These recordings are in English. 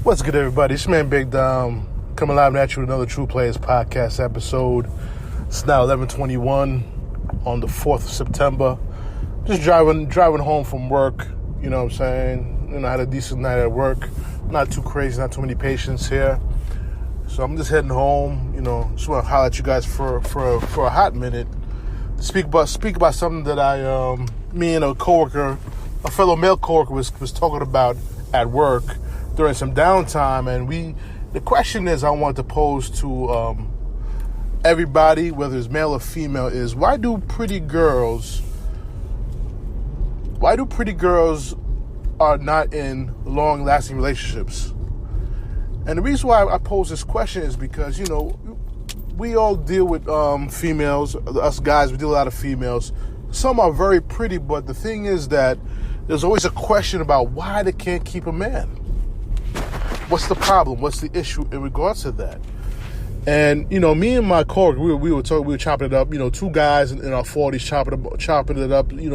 What's good, everybody? It's man Big Dom coming live at you with another True Players podcast episode. It's now 11:21 on the 4th of September. Just driving home from work. You know what I'm saying? I had a decent night at work. Not too crazy, not too many patients here. So I'm just heading home. Just want to holler at you guys for a hot minute. Speak about something that me and a coworker, a fellow male coworker, was talking about at work during some downtime, and the question is I want to pose to everybody, whether it's male or female, is why do pretty girls are not in long-lasting relationships? And the reason why I pose this question is because we all deal with females. Us guys, we deal with a lot of females. Some are very pretty, but the thing is that there's always a question about why they can't keep a man. What's the problem? What's the issue in regards to that? And me and my coworker, we were chopping it up. Two guys in our 40s chopping it up. Talking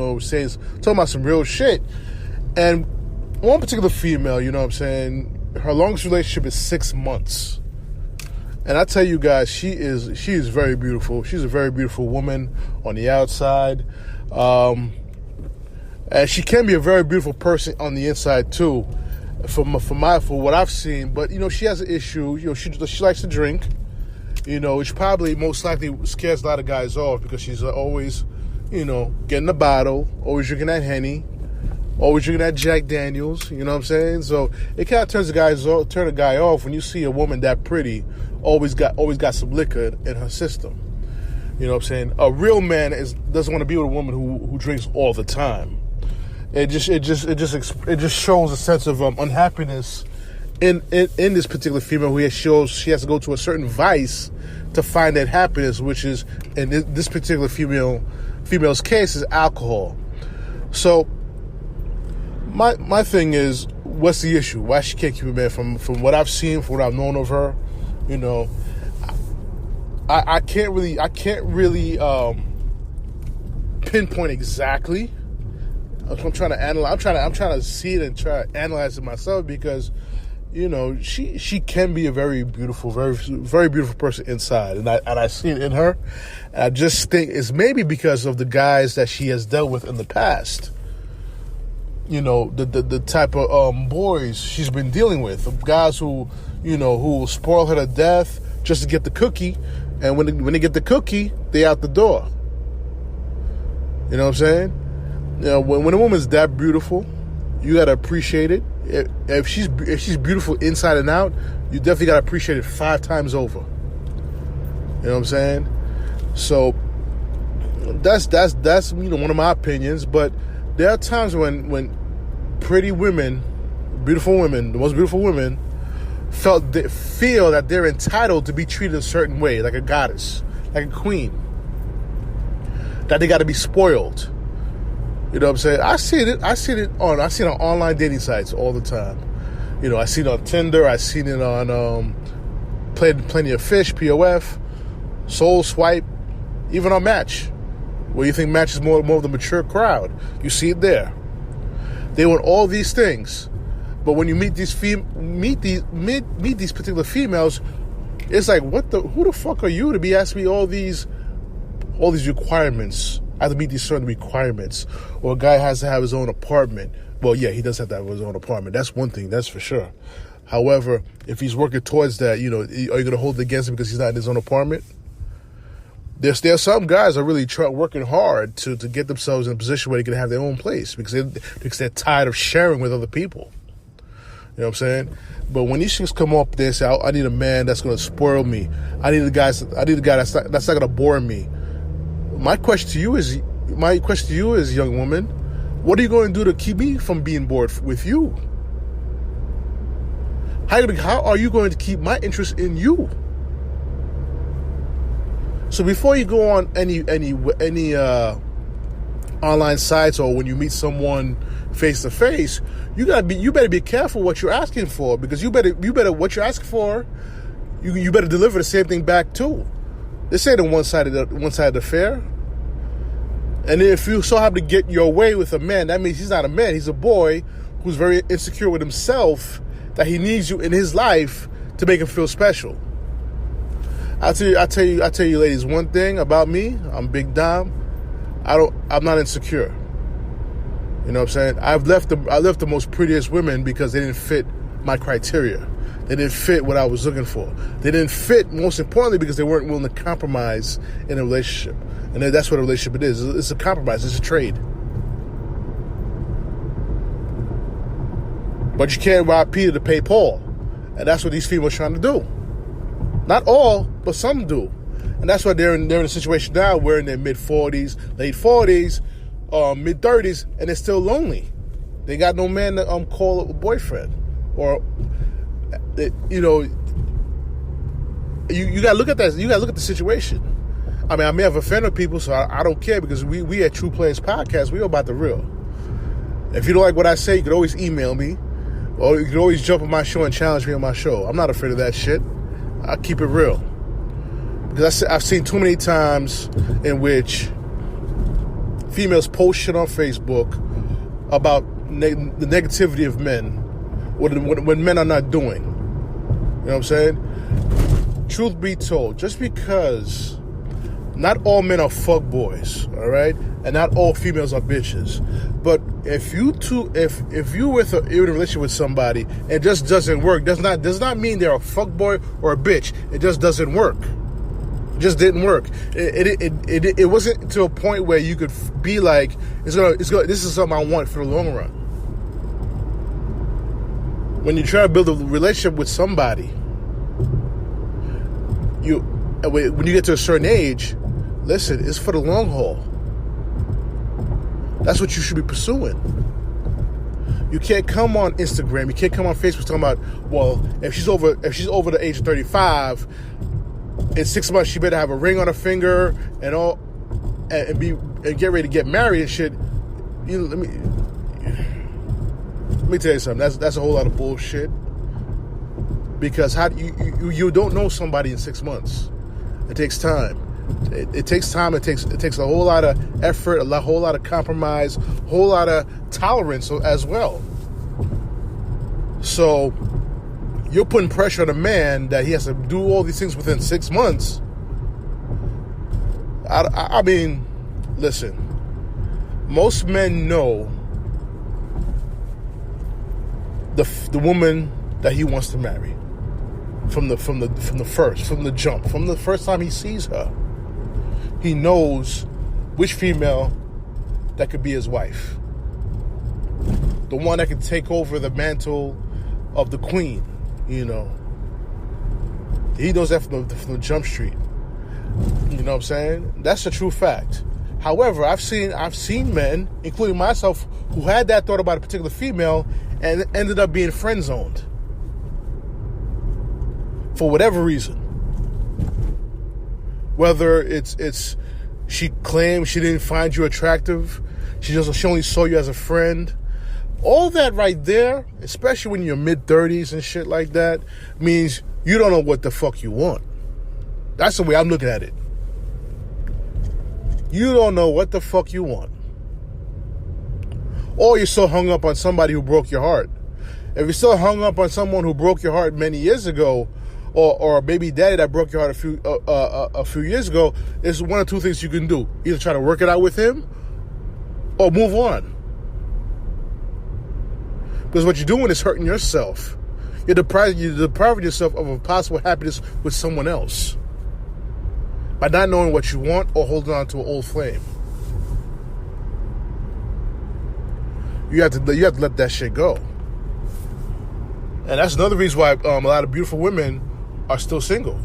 about some real shit. And one particular female, her longest relationship is 6 months. And I tell you guys, she is very beautiful. She's a very beautiful woman on the outside, and she can be a very beautiful person on the inside too. For what I've seen, but she has an issue. She likes to drink. Which probably most likely scares a lot of guys off because she's always, getting a bottle, always drinking that Henny, always drinking that Jack Daniels. You know what I'm saying? So it kind of turn a guy off when you see a woman that pretty, always got some liquor in her system. You know what I'm saying? A real man doesn't want to be with a woman who drinks all the time. It just shows a sense of unhappiness in this particular female who shows she has to go to a certain vice to find that happiness, which is in this particular female's case is alcohol. So my thing is, what's the issue? Why she can't keep a man? From what I've seen, from what I've known of her, I can't really pinpoint exactly. I'm trying to analyze. I'm trying to see it and try to analyze it myself because, she can be a very beautiful, very very beautiful person inside, and I see it in her. And I just think it's maybe because of the guys that she has dealt with in the past. The type of boys she's been dealing with, guys who will spoil her to death just to get the cookie, and when they get the cookie, they out the door. You know what I'm saying? When a woman's that beautiful, you gotta appreciate it. If she's beautiful inside and out, you definitely gotta appreciate it 5 times over. You know what I'm saying? So that's one of my opinions. But there are times when pretty women, beautiful women, the most beautiful women, feel that they're entitled to be treated a certain way, like a goddess, like a queen, that they got to be spoiled. You know what I'm saying? I see it on online dating sites all the time. I see it on Tinder. I seen it on Plenty of Fish, POF, Soul Swipe, even on Match, where you think Match is more of the mature crowd. You see it there. They want all these things, but when you meet these particular females, it's like, who the fuck are you to be asking me all these requirements? I have to meet these certain requirements, or a guy has to have his own apartment. Well, yeah, he does have to have his own apartment. That's one thing, that's for sure. However, if he's working towards that, are you going to hold it against him because he's not in his own apartment? There's some guys are really working hard to get themselves in a position where they can have their own place because they're tired of sharing with other people. You know what I'm saying? But when these chicks come up there and say, I need a man that's going to spoil me. I need a guy that's not going to bore me. My question to you is, young woman, what are you going to do to keep me from being bored with you? How are you going to keep my interest in you? So before you go on any online sites or when you meet someone face to face, you better be careful what you're asking for, because you better what you're asking for, you better deliver the same thing back too. This ain't a one-sided affair. And if you so happen to get your way with a man, that means he's not a man. He's a boy who's very insecure with himself that he needs you in his life to make him feel special. I tell you, ladies, one thing about me. I'm Big Dom. I'm not insecure. You know what I'm saying? I left the most prettiest women because they didn't fit my criteria. They didn't fit what I was looking for. They didn't fit, most importantly, because they weren't willing to compromise in a relationship. And that's what a relationship it is. It's a compromise. It's a trade. But you can't rob Peter to pay Paul. And that's what these females are trying to do. Not all, but some do. And that's why they're in a situation now where in their mid-40s, late 40s, mid-30s, and they're still lonely. They got no man to call a boyfriend. Or, you gotta look at that. You gotta look at the situation. I mean, I may have offended people, so I don't care, because we at True Players Podcast, we all about the real. If you don't like what I say, you can always email me, or you can always jump on my show and challenge me on my show. I'm not afraid of that shit. I keep it real, because I've seen too many times in which females post shit on Facebook about the negativity of men when men are not doing. You know what I'm saying? Truth be told, just because not all men are fuckboys, all right, and not all females are bitches, but if you're in a relationship with somebody and it just doesn't work, does not mean they're a fuckboy or a bitch. It just doesn't work. It just didn't work. It wasn't to a point where you could be like, this is something I want for the long run. When you try to build a relationship with somebody, when you get to a certain age, listen, it's for the long haul. That's what you should be pursuing. You can't come on Instagram, you can't come on Facebook talking about, well, if she's over the age of 35, in 6 months she better have a ring on her finger and all, and get ready to get married and shit. Let me tell you something. That's a whole lot of bullshit. Because you don't know somebody in 6 months. It takes time. It takes time. It takes a whole lot of effort, a whole lot of compromise, a whole lot of tolerance as well. So you're putting pressure on a man that he has to do all these things within 6 months. I mean, listen. Most men know the woman that he wants to marry from the jump, from the first time he sees her. He knows which female that could be his wife, the one that can take over the mantle of the queen. You know, he knows that from the jump street. You know what I'm saying? That's a true fact. However, I've seen men, including myself, who had that thought about a particular female and ended up being friend zoned for whatever reason. Whether it's she claimed she didn't find you attractive, she only saw you as a friend. All that right there, especially when you're mid-30s and shit like that, means you don't know what the fuck you want. That's the way I'm looking at it. You don't know what the fuck you want. Or you're so hung up on somebody who broke your heart. If you're still hung up on someone who broke your heart many years ago, or a baby daddy that broke your heart a few years ago, there's one or two things you can do. Either try to work it out with him or move on. Because what you're doing is hurting yourself. You're depriving yourself of a possible happiness with someone else by not knowing what you want or holding on to an old flame. You have to let that shit go. And that's another reason why a lot of beautiful women are still single,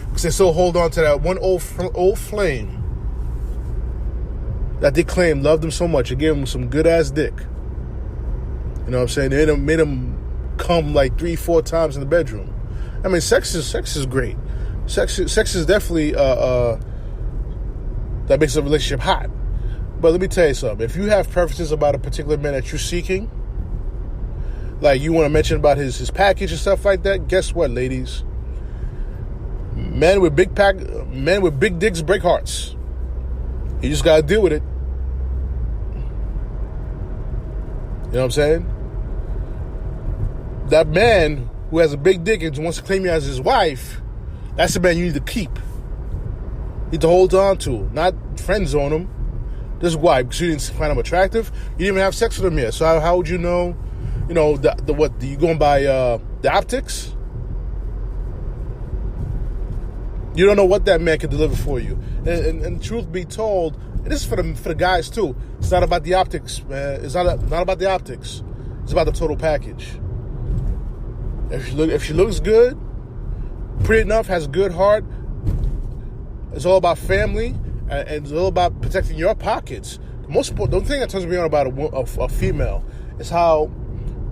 because they still hold on to that one old flame that they claim loved them so much. It gave them some good ass dick. You know what I'm saying? They made them come like 3-4 times in the bedroom. I mean, sex is great. Sex is definitely that makes a relationship hot. But let me tell you something. If you have preferences about a particular man that you're seeking, like you want to mention about his package and stuff like that, guess what, ladies? Men with big dicks break hearts. You just gotta deal with it. You know what I'm saying? that man who has a big dick and wants to claim you as his wife, that's the man you need to keep. You need to hold on to, not friend zone him. This is why, because you didn't find him attractive. You didn't even have sex with him yet. So how would you know? You know the what? You going by the optics? You don't know what that man can deliver for you. And truth be told, and this is for the guys too. It's not about the optics, man. It's not about the optics. It's about the total package. If she looks good, pretty enough, has a good heart, it's all about family, and it's all about protecting your pockets. The thing that turns me on about a female is how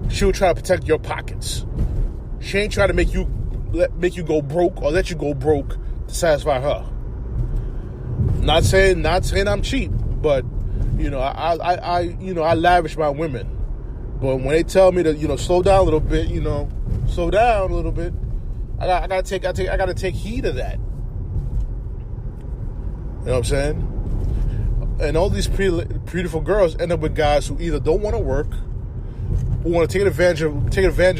she will try to protect your pockets. She ain't trying to make you go broke or let you go broke to satisfy her. Not saying I'm cheap, but I lavish my women. But when they tell me to slow down a little bit, I gotta take heed of that. You know what I'm saying? And all these beautiful girls end up with guys who either don't want to work, who want to take advantage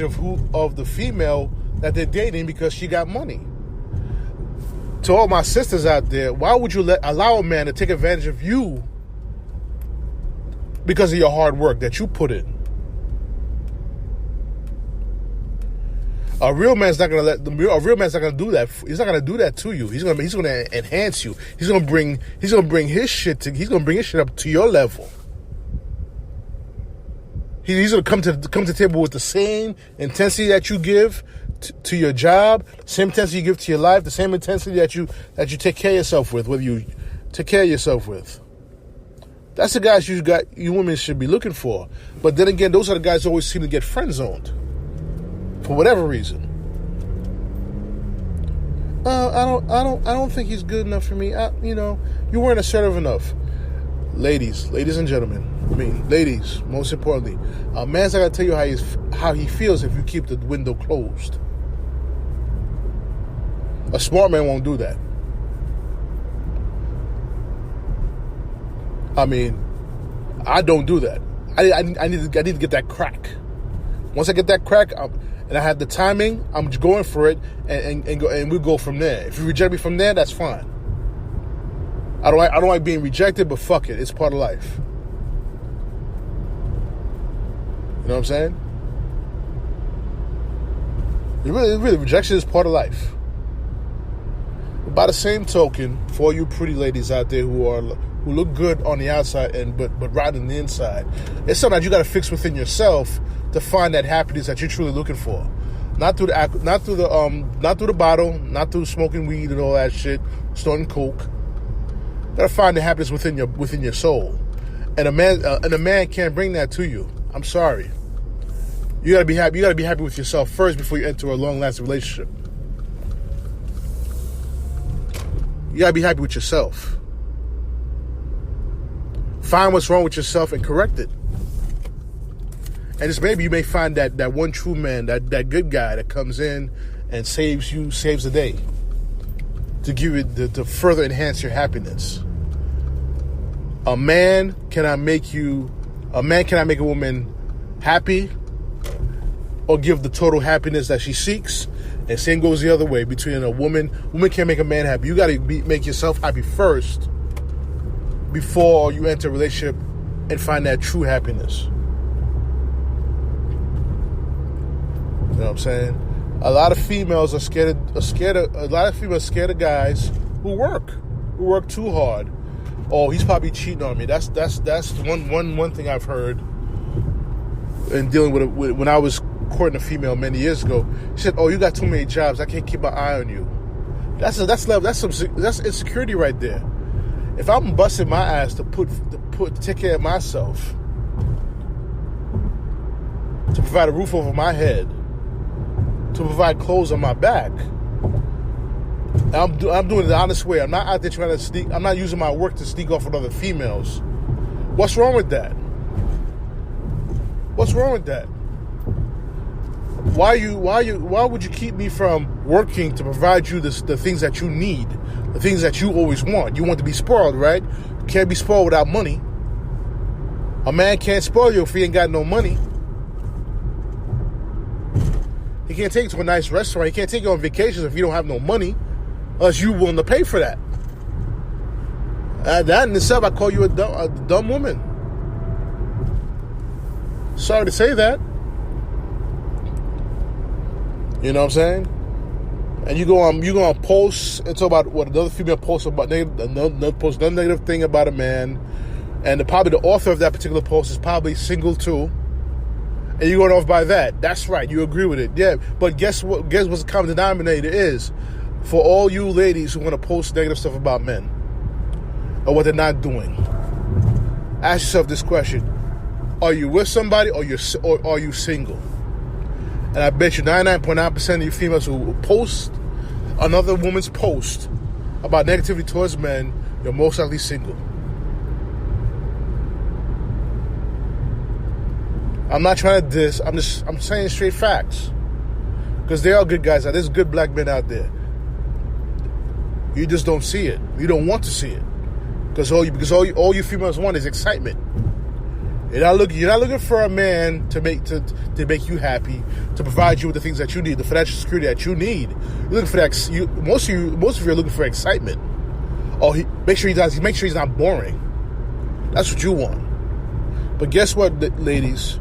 of the female that they're dating because she got money. To all my sisters out there, why would you allow a man to take advantage of you because of your hard work that you put in? A real man's not gonna do that. He's not gonna do that to you. He's gonna enhance you. He's gonna bring his shit up to your level. He's gonna come to the table with the same intensity that you give to your job, same intensity you give to your life, the same intensity that you take care of yourself with, whether you take care of yourself with. That's the guys you women should be looking for. But then again, those are the guys who always seem to get friend zoned. For whatever reason. I don't think he's good enough for me. You weren't assertive enough. Ladies and gentlemen, ladies, most importantly, a man's not gonna tell you how he feels if you keep the window closed. A smart man won't do that. I don't do that. I need to get that crack. Once I get that crack, and I have the timing, I'm going for it, and we go from there. If you reject me from there, that's fine. I don't like being rejected, but fuck it, it's part of life. You know what I'm saying? Really, rejection is part of life. But by the same token, for all you pretty ladies out there who look good on the outside but rotten on the inside, it's something that you got to fix within yourself to find that happiness that you're truly looking for. Not through the bottle, not through smoking weed and all that shit, snorting coke. You gotta find the happiness within your soul, and a man can't bring that to you. I'm sorry. You gotta be happy. You gotta be happy with yourself first before you enter a long-lasting relationship. You gotta be happy with yourself. Find what's wrong with yourself and correct it. And just maybe you may find that one true man, that good guy that comes in and saves the day to give you to further enhance your happiness. A man cannot make a woman happy or give the total happiness that she seeks. And same goes the other way between a woman. Woman can't make a man happy. You got to make yourself happy first before you enter a relationship and find that true happiness. You know what I'm saying? A lot of females are scared of guys who work too hard. Oh, he's probably cheating on me. That's one thing I've heard in dealing with when I was courting a female many years ago. She said, "Oh, you got too many jobs. I can't keep my eye on you." That's insecurity right there. If I'm busting my ass to take care of myself, to provide a roof over my head, to provide clothes on my back, I'm doing it the honest way. I'm not out there trying to sneak. I'm not using my work to sneak off with other females. What's wrong with that? What's wrong with that? Why would you keep me from working to provide you the things that you need, the things that you always want? You want to be spoiled, right? You can't be spoiled without money. A man can't spoil you if he ain't got no money. He can't take you to a nice restaurant. He can't take you on vacations if you don't have no money, unless you're willing to pay for that. That in itself, I call you a dumb woman. Sorry to say that. You know what I'm saying? And you go on posts and talk about what another female posts about another post another negative thing about a man, and probably the author of that particular post is probably single too. And you're going off by that. That's right. You agree with it. Yeah. But guess what? Guess what the common denominator is for all you ladies who want to post negative stuff about men or what they're not doing? Ask yourself this question: are you with somebody, or are you single? And I bet you 99.9% of you females who post another woman's post about negativity towards men, you're most likely single. I'm not trying to diss. I'm saying straight facts. Because there are good guys out there. There's good black men out there. You just don't see it. You don't want to see it. Because all you females want is excitement. You're not looking for a man to make you happy, to provide you with the things that you need, the financial security that you need. You're looking for that. Most of you are looking for excitement. Make sure he's not boring. That's what you want. But guess what, ladies?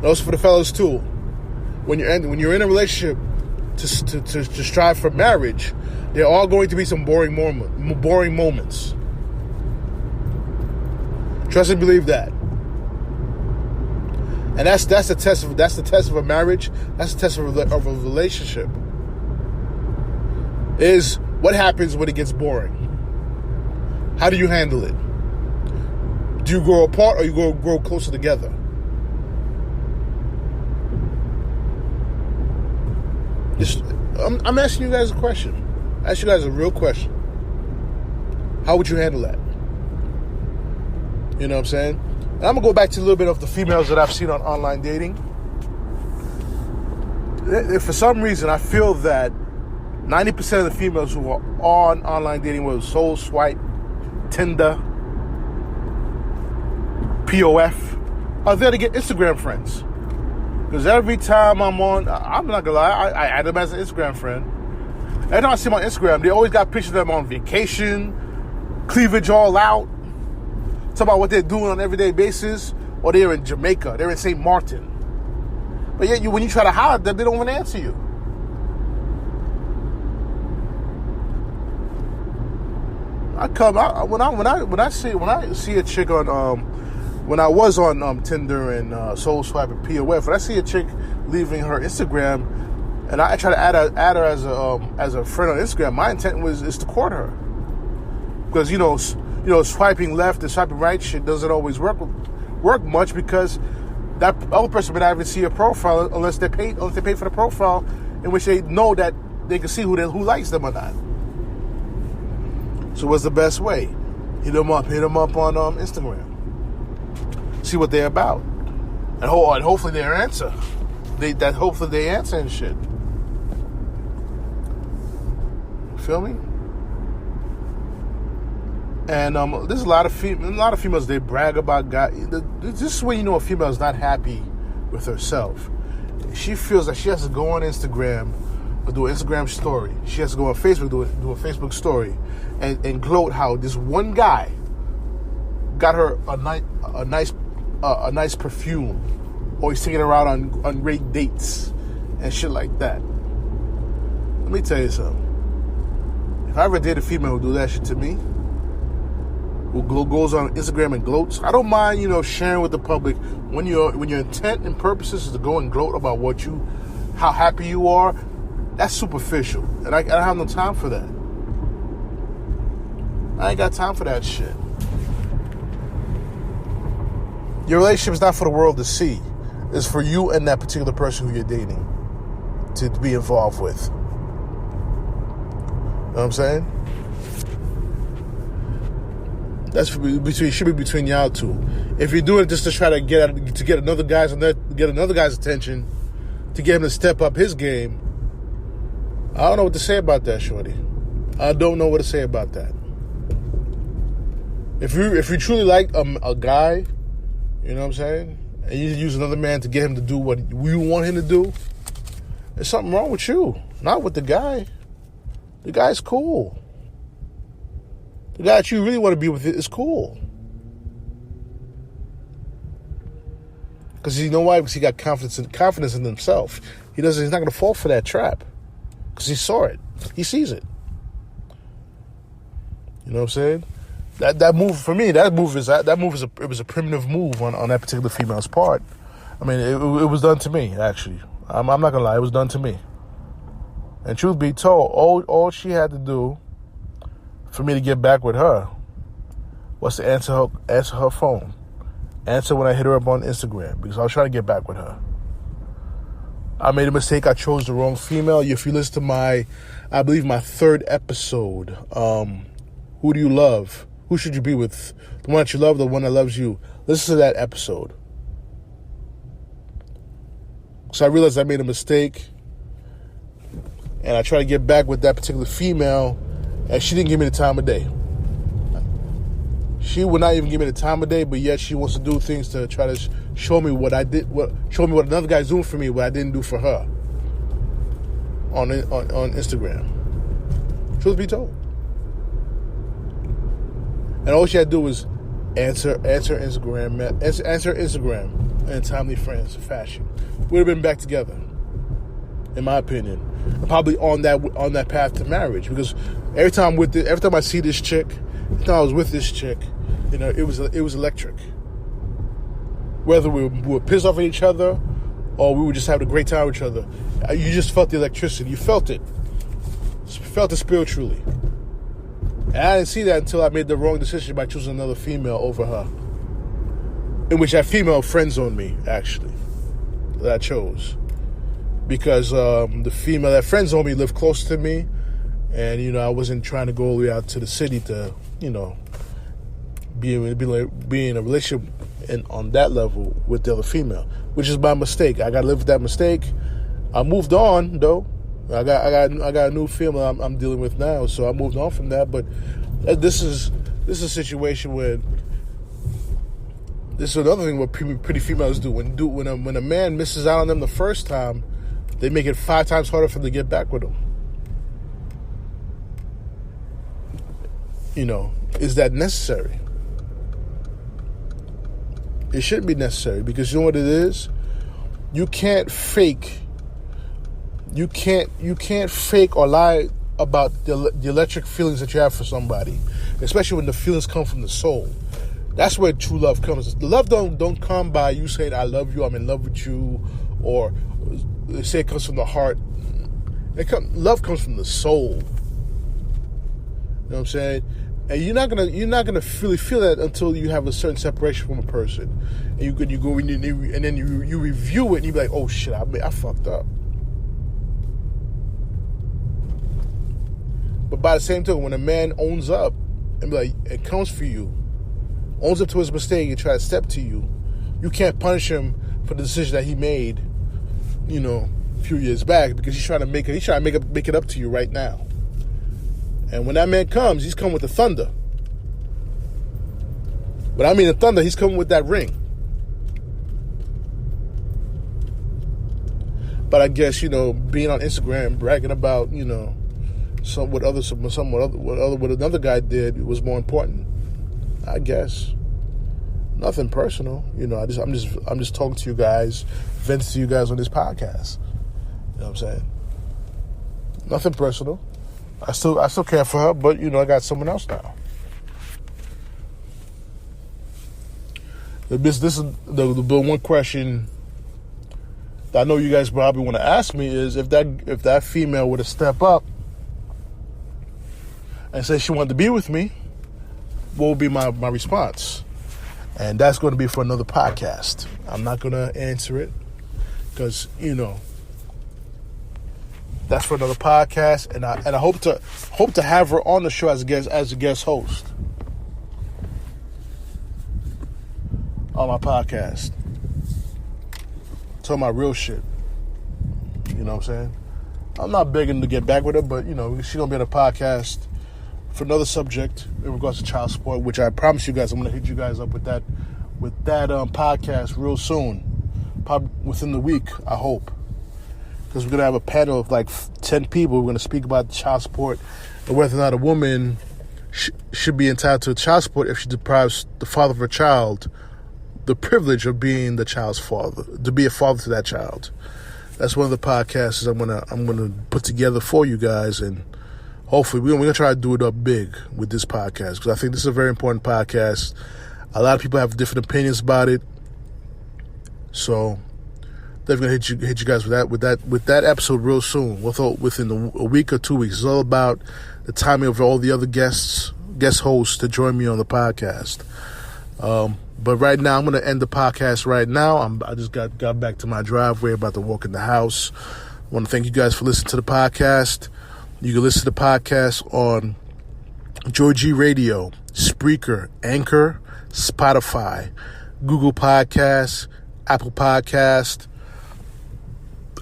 Also for the fellas too. When you're in a relationship to strive for marriage, there are going to be some boring moments. Trust and believe that. And that's the test of a marriage. That's the test of a relationship. Is what happens when it gets boring? How do you handle it? Do you grow apart, or you grow closer together? I'm asking you guys a question. Ask you guys a real question. How would you handle that? You know what I'm saying? And I'm going to go back to a little bit of the females that I've seen on online dating. For some reason, I feel that 90% of the females who are on online dating, whether Soul Swipe, Tinder, POF, are there to get Instagram friends. Because every time I'm not going to lie, I add them as an Instagram friend. Every time I see them on Instagram, they always got pictures of them on vacation, cleavage all out, talk about what they're doing on an everyday basis, or they're in Jamaica, they're in St. Martin. But yet, when you try to holler at them, they don't even answer you. When I see a chick on when I was on Tinder and Soul Swipe and POF, when I see a chick leaving her Instagram, and I try to add her as a friend on Instagram, my intent is to court her, because swiping left and swiping right shit doesn't always work much, because that other person may not even see your profile unless they pay for the profile, in which they know that they can see who likes them or not. So what's the best way? Hit them up on Instagram. See what they're about, and hopefully they answer. Hopefully they answer and shit. Feel me? And there's a lot of females. They brag about guys. This is when you know a female is not happy with herself. She feels like she has to go on Instagram or do an Instagram story. She has to go on Facebook, do a Facebook story, and gloat how this one guy got her a nice perfume, or he's taking her out on great dates and shit like that. Let me tell you something. If I ever date a female who do that shit to me, who goes on Instagram and gloats, I don't mind, sharing with the public when your intent and purposes is to go and gloat about how happy you are. That's superficial, and I don't have no time for that. I ain't got time for that shit. Your relationship is not for the world to see. It's for you and that particular person who you're dating to be involved with. You know what I'm saying? That should be between y'all two. If you're doing it just to try to get another guy's attention, to get him to step up his game, I don't know what to say about that, shorty. I don't know what to say about that. If you truly like a guy, you know what I'm saying, and you use another man to get him to do what you want him to do, There's something wrong with you, not with the guy. The guy's cool. The guy that you really want to be with is cool. Because you know why? Because he got confidence in himself. He's not going to fall for that trap. Because he saw it. He sees it. You know what I'm saying? That move for me, it was a primitive move on that particular female's part. I mean, it was done to me, actually. I'm not gonna lie, it was done to me. And truth be told, all she had to do for me to get back with her was to answer her phone. Answer when I hit her up on Instagram, because I was trying to get back with her. I made a mistake. I chose the wrong female. If you listen to my 3rd episode, Who Do You Love? Who should you be with? The one that you love, the one that loves you. Listen to that episode. So I realized I made a mistake, and I tried to get back with that particular female, and she didn't give me the time of day. She would not even give me the time of day, but yet she wants to do things to try to show me what I did, show me what another guy's doing for me, what I didn't do for her on Instagram. Truth be told. And all she had to do was answer Instagram in a timely fashion. We'd have been back together, in my opinion. Probably on that path to marriage, because every time I see this chick, every time I was with this chick, it was electric. Whether we were pissed off at each other or we were just having a great time with each other, you just felt the electricity. You felt it. Felt it spiritually. And I didn't see that until I made the wrong decision by choosing another female over her. In which that female friend-zoned me, actually. That I chose. Because the female that friend-zoned me lived close to me. And, I wasn't trying to go all the way out to the city to, be in a relationship on that level with the other female. Which is my mistake. I got to live with that mistake. I moved on, though. I got a new female I'm dealing with now, so I moved on from that. But this is a situation where this is another thing what pretty females do. When a man misses out on them the first time, they make it 5 times harder for them to get back with them. Is that necessary? It shouldn't be necessary, because you know what it is? You can't fake or lie about the electric feelings that you have for somebody, especially when the feelings come from the soul. That's where true love comes. The love don't come by you saying, I love you, I'm in love with you, or they say it comes from the heart. Love comes from the soul. You know what I'm saying? And you're not gonna really feel that until you have a certain separation from a person, and you go and then you review it and you be like, oh shit, I fucked up. But by the same token, when a man owns up and be like, it comes for you, owns up to his mistake and try to step to you, you can't punish him for the decision that he made, a few years back, because he's trying to make it up to you right now. And when that man comes, he's coming with the thunder. When I mean the thunder, he's coming with that ring. But I guess, being on Instagram, bragging about, what another guy did was more important. I guess. Nothing personal. I'm just talking to you guys, venting to you guys on this podcast. You know what I'm saying? Nothing personal. I still care for her, but I got someone else now. This is the one question that I know you guys probably want to ask me is if that female were to step up and say she wanted to be with me, what would be my response? And that's going to be for another podcast. I'm not going to answer it because that's for another podcast, and I hope to have her on the show as a guest host on my podcast. Talking about real shit. You know what I'm saying? I'm not begging to get back with her, but she's gonna be on a podcast for another subject in regards to child support, which I promise you guys I'm gonna hit you guys up with that podcast real soon, probably within the week, I hope. because we're going to have a panel of like 10 people. We're going to speak about child support and whether or not a woman should be entitled to child support if she deprives the father of her child the privilege of being the child's father, to be a father to that child. That's one of the podcasts I'm gonna put together for you guys, and hopefully we're gonna try to do it up big with this podcast, because I think this is a very important podcast. A lot of people have different opinions about it, so definitely gonna hit you guys with that episode real soon. Within a week or 2 weeks. It's all about the timing of all the other guest hosts to join me on the podcast. But right now, I'm going to end the podcast right now. I just got back to my driveway, about to walk in the house. I want to thank you guys for listening to the podcast. You can listen to the podcast on IHeart Radio, Spreaker, Anchor, Spotify, Google Podcasts, Apple Podcasts,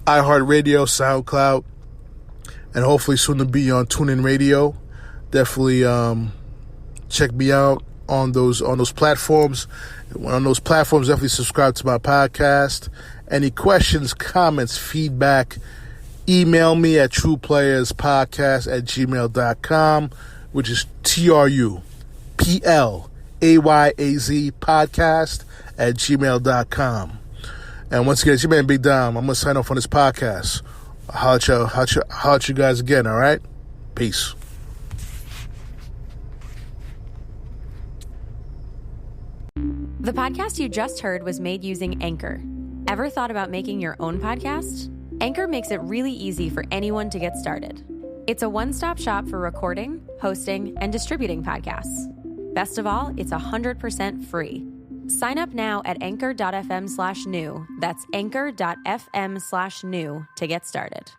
IHeart Radio, Soundcloud, and hopefully soon to be on TuneIn Radio. Definitely check me out on those platforms. On those platforms, definitely subscribe to my podcast. Any questions, comments, feedback, email me at truplayazpodcast@gmail.com, which is TRUPLAYAZ podcast@gmail.com. And once again, it's your man Big Dom. I'm going to sign off on this podcast. I'll holler at you guys again, all right? Peace. The podcast you just heard was made using Anchor. Ever thought about making your own podcast? Anchor makes it really easy for anyone to get started. It's a one-stop shop for recording, hosting, and distributing podcasts. Best of all, it's 100% free. Sign up now at anchor.fm/new. That's anchor.fm/new to get started.